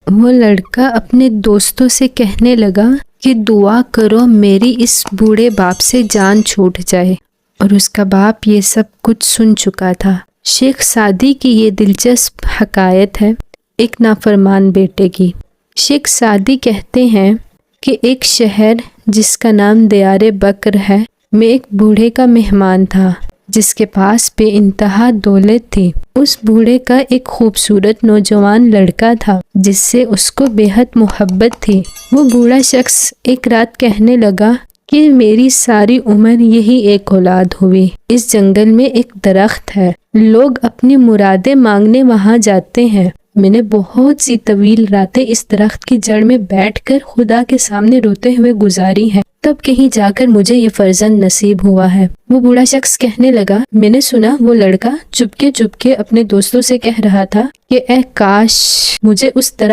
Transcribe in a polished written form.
وہ لڑکا اپنے دوستوں سے کہنے لگا کہ دعا کرو میری اس بوڑھے باپ سے جان چھوٹ جائے، اور اس کا باپ یہ سب کچھ سن چکا تھا۔ شیخ سعدی کی یہ دلچسپ حکایت ہے ایک نافرمان بیٹے کی۔ شیخ سعدی کہتے ہیں کہ ایک شہر جس کا نام دیار بکر ہے میں ایک بوڑھے کا مہمان تھا جس کے پاس بے انتہا دولت تھی۔ اس بوڑھے کا ایک خوبصورت نوجوان لڑکا تھا جس سے اس کو بے حد محبت تھی۔ وہ بوڑھا شخص ایک رات کہنے لگا کہ میری ساری عمر یہی ایک اولاد ہوئی۔ اس جنگل میں ایک درخت ہے، لوگ اپنی مرادیں مانگنے وہاں جاتے ہیں۔ میں نے بہت سی طویل راتیں اس درخت کی جڑ میں بیٹھ کر خدا کے سامنے روتے ہوئے گزاری ہیں، تب کہیں جا کر مجھے یہ فرزند نصیب ہوا ہے۔ وہ بوڑھا شخص کہنے لگا، میں نے سنا وہ لڑکا چپکے چپکے اپنے دوستوں سے کہہ رہا تھا کہ اے کاش مجھے اس درخت